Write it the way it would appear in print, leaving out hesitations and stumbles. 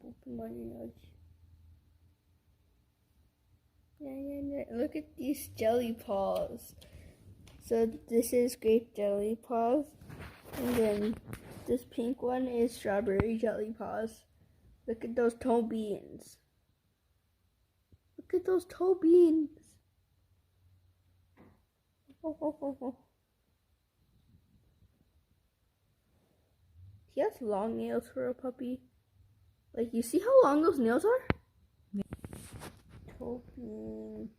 boop him on your nose. Yeah. Look at these jelly paws. So this is grape jelly paws, and then this pink one is strawberry jelly paws. Look at those toe beans. Look at those toe beans. He has long nails for a puppy. Like, you see how long those nails are? Toe bean.